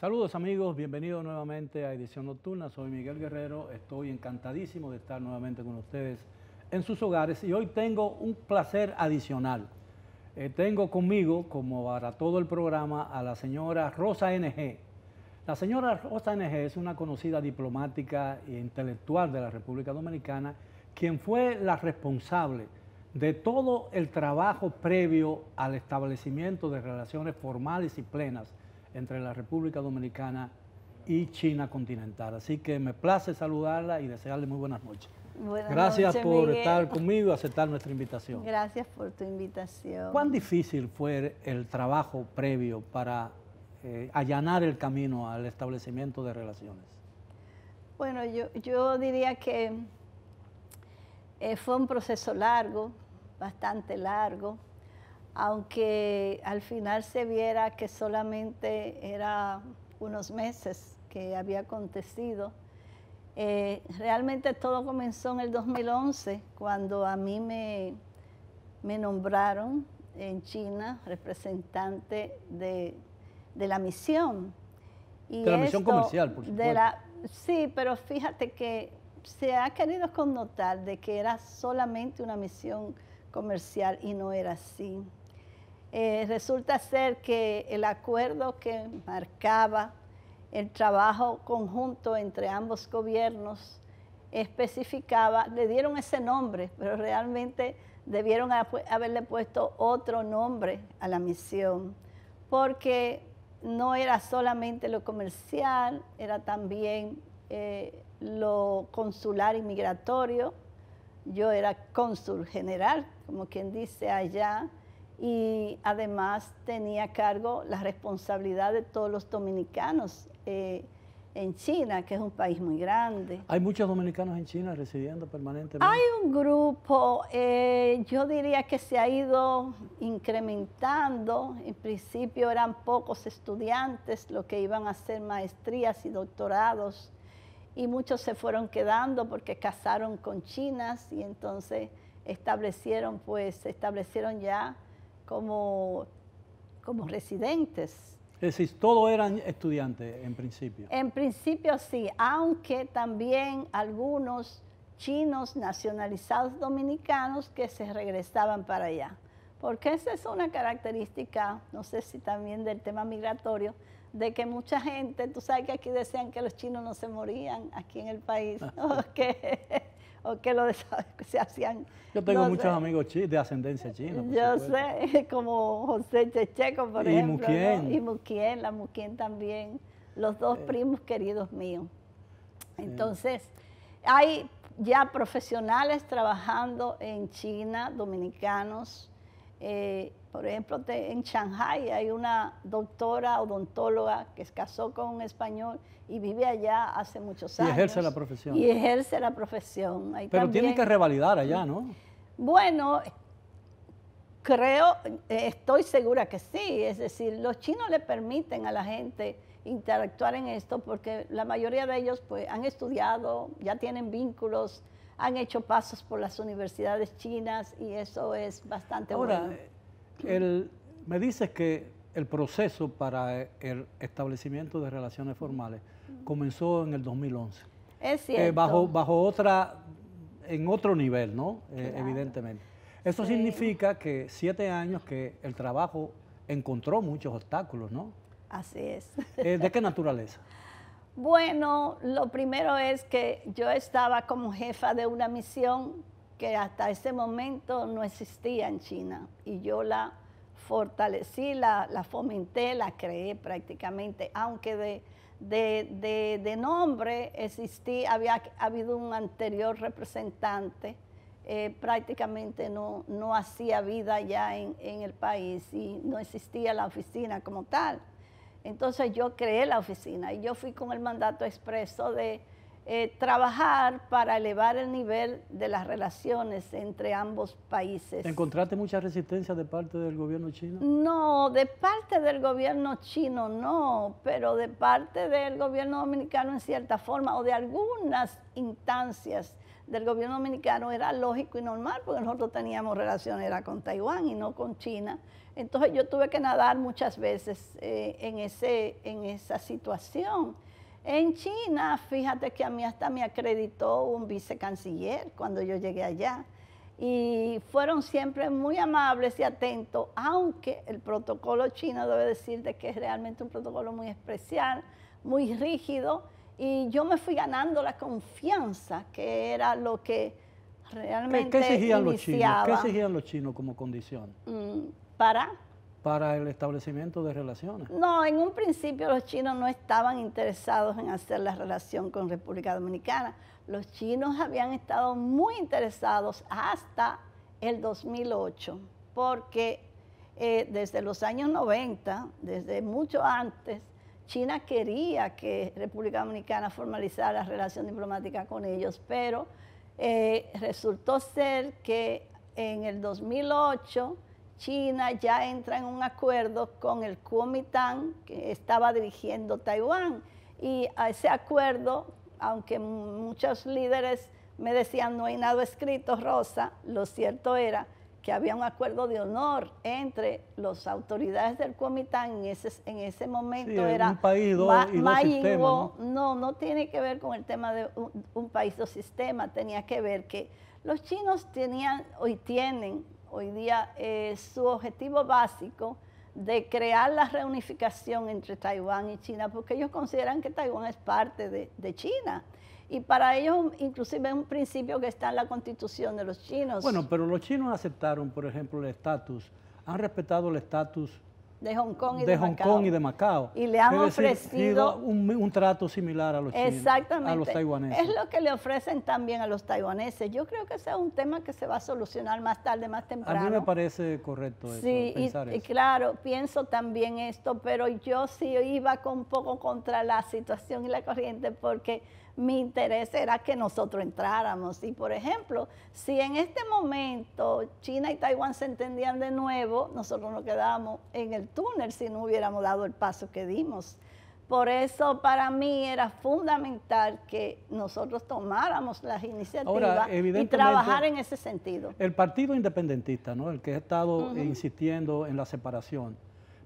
Saludos amigos, bienvenidos nuevamente a Edición Nocturna. Soy Miguel Guerrero, estoy encantadísimo de estar nuevamente con ustedes en sus hogares y hoy tengo un placer adicional. Tengo conmigo, como para todo el programa, a la señora Rosa N.G. La señora Rosa N.G. es una conocida diplomática e intelectual de la República Dominicana, quien fue la responsable de todo el trabajo previo al establecimiento de relaciones formales y plenas entre la República Dominicana y China continental. Así que me place saludarla y desearle muy buenas noches. Gracias por Miguel. estar conmigo y aceptar nuestra invitación. Gracias por tu invitación. ¿Cuán difícil fue el trabajo previo para allanar el camino al establecimiento de relaciones? Bueno, yo diría que fue un proceso largo, bastante largo, aunque al final se viera que solamente era unos meses que había acontecido. Realmente todo comenzó en el 2011, cuando a mí me nombraron en China representante de la misión. Y de la misión comercial, por supuesto. Sí, pero fíjate que se ha querido connotar de que era solamente una misión comercial y no era así. Resulta ser que el acuerdo que marcaba el trabajo conjunto entre ambos gobiernos especificaba, le dieron ese nombre, pero realmente debieron haberle puesto otro nombre a la misión, porque no era solamente lo comercial, era también lo consular y migratorio. Yo era cónsul general, como quien dice allá, y además tenía a cargo la responsabilidad de todos los dominicanos en China, que es un país muy grande. ¿Hay muchos dominicanos en China residiendo permanentemente? Hay un grupo, yo diría que se ha ido incrementando. En principio eran pocos estudiantes los que iban a hacer maestrías y doctorados, y muchos se fueron quedando porque casaron con chinas y entonces establecieron ya como residentes. Es decir, todos eran estudiantes en principio. En principio sí, aunque también algunos chinos nacionalizados dominicanos que se regresaban para allá. Porque esa es una característica, no sé si también del tema migratorio, de que mucha gente, tú sabes que aquí decían que los chinos no se morían aquí en el país, o que se hacían. Yo tengo muchos amigos de ascendencia china. Yo sé, como José Checheco, por ejemplo. Muquien. Y Muquien, la Muquien también, los dos primos queridos míos. Entonces, hay ya profesionales trabajando en China, dominicanos. Por ejemplo, en Shanghai hay una doctora odontóloga que se casó con un español y vive allá hace muchos años. Y ejerce la profesión. Y ejerce la profesión. Ahí pero también, tiene que revalidar allá, ¿no? Bueno, estoy segura que sí. Es decir, los chinos le permiten a la gente interactuar en esto porque la mayoría de ellos pues, han estudiado, ya tienen vínculos, han hecho pasos por las universidades chinas y eso es bastante bueno. Ahora, me dices que el proceso para el establecimiento de relaciones formales comenzó en el 2011. Es cierto. En otro nivel, ¿no? Claro. Evidentemente. Eso Sí. significa que 7 años que el trabajo encontró muchos obstáculos, ¿no? Así es. ¿De qué naturaleza? Bueno, lo primero es que yo estaba como jefa de una misión que hasta ese momento no existía en China y yo la fortalecí, la fomenté, la creé prácticamente, aunque de nombre había habido un anterior representante, prácticamente no hacía vida ya en el país y no existía la oficina como tal. Entonces yo creé la oficina y yo fui con el mandato expreso de trabajar para elevar el nivel de las relaciones entre ambos países. ¿Encontraste mucha resistencia de parte del gobierno chino? No, de parte del gobierno chino no, pero de parte del gobierno dominicano en cierta forma, o de algunas instancias del gobierno dominicano, era lógico y normal, porque nosotros teníamos relaciones era con Taiwán y no con China. Entonces yo tuve que nadar muchas veces en esa situación. En China, fíjate que a mí hasta me acreditó un vicecanciller cuando yo llegué allá. Y fueron siempre muy amables y atentos, aunque el protocolo chino debe decir de que es realmente un protocolo muy especial, muy rígido, y yo me fui ganando la confianza, que era lo que realmente ¿Qué exigían iniciaba. ¿Qué exigían los chinos como condición? Para el establecimiento de relaciones. No, en un principio los chinos no estaban interesados en hacer la relación con República Dominicana. Los chinos habían estado muy interesados hasta el 2008, porque desde los años 90, desde mucho antes, China quería que República Dominicana formalizara la relación diplomática con ellos, pero resultó ser que en el 2008 China ya entra en un acuerdo con el Kuomintang que estaba dirigiendo Taiwán, y a ese acuerdo, aunque muchos líderes me decían no hay nada escrito, Rosa, lo cierto era que había un acuerdo de honor entre las autoridades del Kuomintang en ese momento. Sí, era un país y dos sistemas, ¿no? No tiene que ver con el tema de un país, dos sistemas, tenía que ver que los chinos tienen hoy día su objetivo básico de crear la reunificación entre Taiwán y China, porque ellos consideran que Taiwán es parte de China. Y para ellos, inclusive, es un principio que está en la constitución de los chinos. Bueno, pero los chinos aceptaron, por ejemplo, el estatus, han respetado el estatus de Hong Kong y de Macao. Y le han ofrecido un trato similar a los chinos, exactamente, a los taiwaneses. Es lo que le ofrecen también a los taiwaneses. Yo creo que ese es un tema que se va a solucionar más tarde, más temprano. A mí me parece correcto eso, sí, pensar y eso. Claro, pienso también esto, pero yo sí iba un poco contra la situación y la corriente, porque mi interés era que nosotros entráramos. Y, por ejemplo, si en este momento China y Taiwán se entendían de nuevo, nosotros nos quedábamos en el túnel si no hubiéramos dado el paso que dimos. Por eso, para mí, era fundamental que nosotros tomáramos las iniciativas y trabajar en ese sentido. El Partido Independentista, ¿no?, el que ha estado insistiendo en la separación,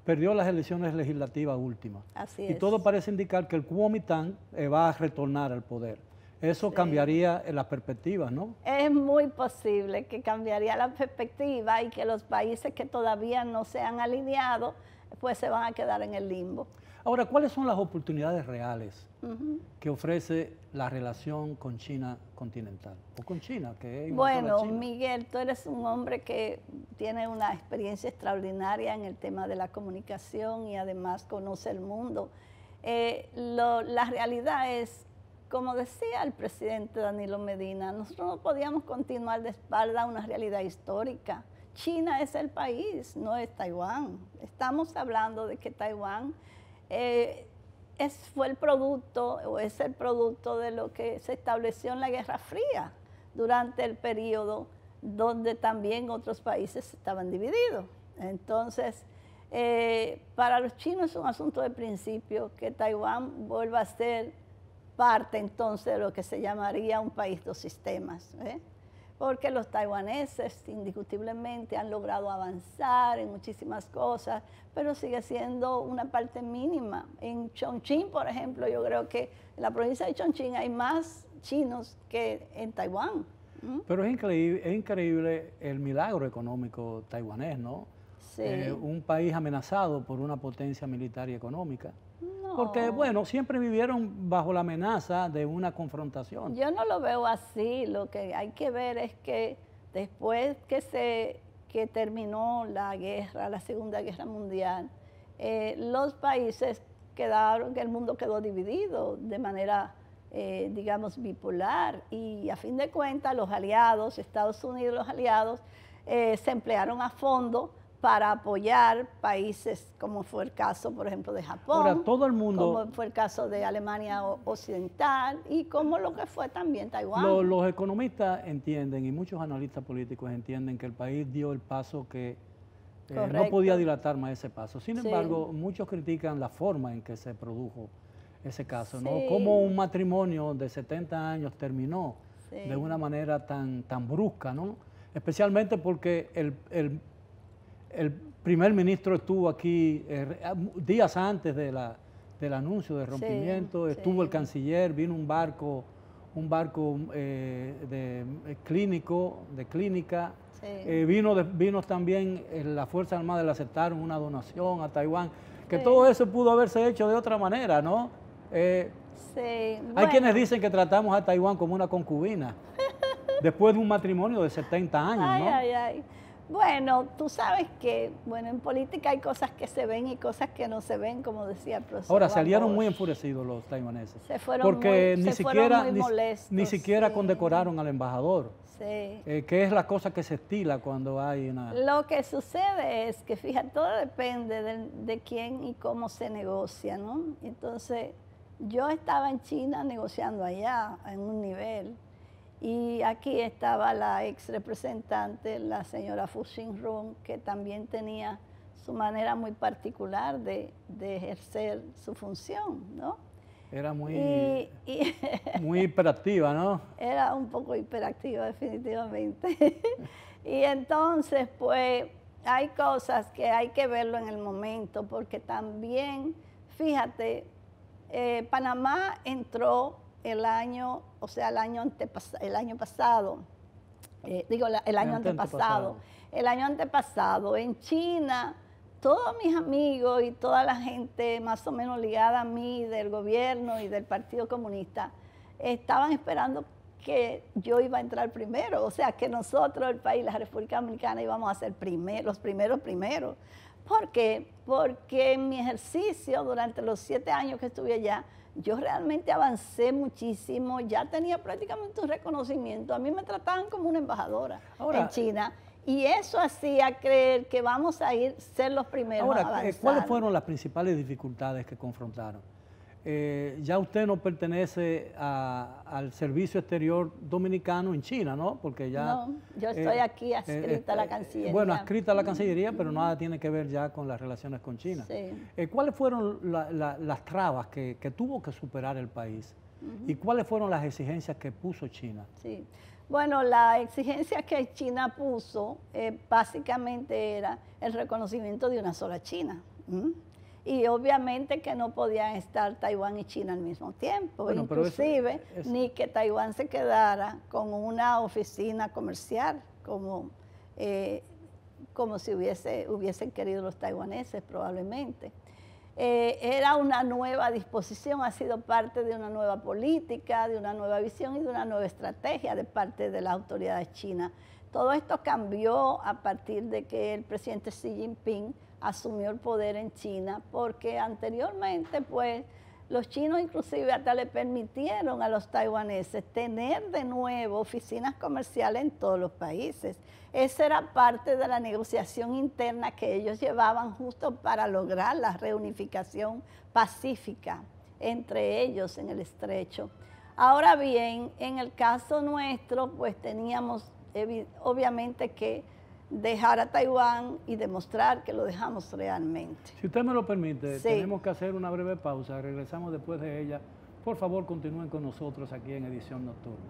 perdió las elecciones legislativas últimas. Así es. Y todo parece indicar que el Kuomintang va a retornar al poder. Eso cambiaría las perspectivas, ¿no? Es muy posible que cambiaría la perspectiva y que los países que todavía no se han alineado, pues se van a quedar en el limbo. Ahora, ¿cuáles son las oportunidades reales que ofrece la relación con China continental? O con China, que es bueno, China. Miguel, tú eres un hombre que tiene una experiencia extraordinaria en el tema de la comunicación y además conoce el mundo. La realidad es, como decía el presidente Danilo Medina, nosotros no podíamos continuar de espalda a una realidad histórica. China es el país, no es Taiwán. Estamos hablando de que Taiwán fue el producto, o es el producto de lo que se estableció en la Guerra Fría, durante el periodo donde también otros países estaban divididos. Entonces, para los chinos es un asunto de principio que Taiwán vuelva a ser parte entonces de lo que se llamaría un país dos sistemas, porque los taiwaneses indiscutiblemente han logrado avanzar en muchísimas cosas, pero sigue siendo una parte mínima. En Chongqing, por ejemplo, yo creo que en la provincia de Chongqing hay más chinos que en Taiwán. Pero es increíble el milagro económico taiwanés, ¿no? Sí. Un país amenazado por una potencia militar y económica. No. Porque, bueno, siempre vivieron bajo la amenaza de una confrontación. Yo no lo veo así. Lo que hay que ver es que después que terminó la guerra, la Segunda Guerra Mundial, los países quedaron, que el mundo quedó dividido de manera, digamos, bipolar. Y a fin de cuentas, los aliados, Estados Unidos y los aliados, se emplearon a fondo para apoyar países como fue el caso, por ejemplo, de Japón, Ahora, todo el mundo, como fue el caso de Alemania Occidental y como lo que fue también Taiwán. los economistas entienden y muchos analistas políticos entienden que el país dio el paso que no podía dilatar más ese paso. Sin embargo, muchos critican la forma en que se produjo ese caso, ¿no? Cómo un matrimonio de 70 años terminó de una manera tan brusca, ¿no? Especialmente porque el primer ministro estuvo aquí días antes del anuncio de rompimiento, estuvo el canciller, vino un barco clínica, vino también las Fuerzas Armadas, le aceptaron una donación a Taiwán, que todo eso pudo haberse hecho de otra manera, ¿no? Hay quienes dicen que tratamos a Taiwán como una concubina, después de un matrimonio de 70 años, ¿no? Bueno, tú sabes que, en política hay cosas que se ven y cosas que no se ven, como decía el profesor. Ahora, salieron muy enfurecidos los taiwaneses. Se fueron porque muy molestos. Ni siquiera condecoraron al embajador. Que es la cosa que se estila cuando hay una... Lo que sucede es que, fíjate, todo depende de quién y cómo se negocia, ¿no? Entonces, yo estaba en China negociando allá en un nivel. Y aquí estaba la ex representante, la señora Fu Xinrun, que también tenía su manera muy particular de ejercer su función, ¿no? Era muy hiperactiva, ¿no? Era un poco hiperactiva, definitivamente. Y entonces, pues, hay cosas que hay que verlo en el momento, porque también, fíjate, Panamá entró el año antepasado, en China, todos mis amigos y toda la gente más o menos ligada a mí del gobierno y del Partido Comunista estaban esperando que yo iba a entrar primero, o sea, que nosotros, el país, la República Dominicana, íbamos a ser los primeros. ¿Por qué? Porque en mi ejercicio, durante los 7 años que estuve allá, yo realmente avancé muchísimo, ya tenía prácticamente un reconocimiento. A mí me trataban como una embajadora en China. Y eso hacía creer que vamos a ser los primeros a avanzar. ¿Cuáles fueron las principales dificultades que confrontaron? Ya usted no pertenece al Servicio Exterior Dominicano en China, ¿no? Porque ya... No, yo estoy aquí adscrita a la Cancillería. Bueno, adscrita a la Cancillería, pero nada tiene que ver ya con las relaciones con China. ¿Cuáles fueron las trabas que tuvo que superar el país? ¿Y cuáles fueron las exigencias que puso China? Sí. Bueno, la exigencia que China puso básicamente era el reconocimiento de una sola China. Y obviamente que no podían estar Taiwán y China al mismo tiempo, bueno, inclusive ni que Taiwán se quedara con una oficina comercial como si hubiesen querido los taiwaneses probablemente. Era una nueva disposición, ha sido parte de una nueva política, de una nueva visión y de una nueva estrategia de parte de las autoridades chinas. Todo esto cambió a partir de que el presidente Xi Jinping asumió el poder en China, porque anteriormente, pues, los chinos inclusive hasta le permitieron a los taiwaneses tener de nuevo oficinas comerciales en todos los países. Esa era parte de la negociación interna que ellos llevaban justo para lograr la reunificación pacífica entre ellos en el estrecho. Ahora bien, en el caso nuestro, pues teníamos obviamente que dejar a Taiwán y demostrar que lo dejamos realmente. Si usted me lo permite, tenemos que hacer una breve pausa, regresamos después de ella. Por favor, continúen con nosotros aquí en Edición Nocturna.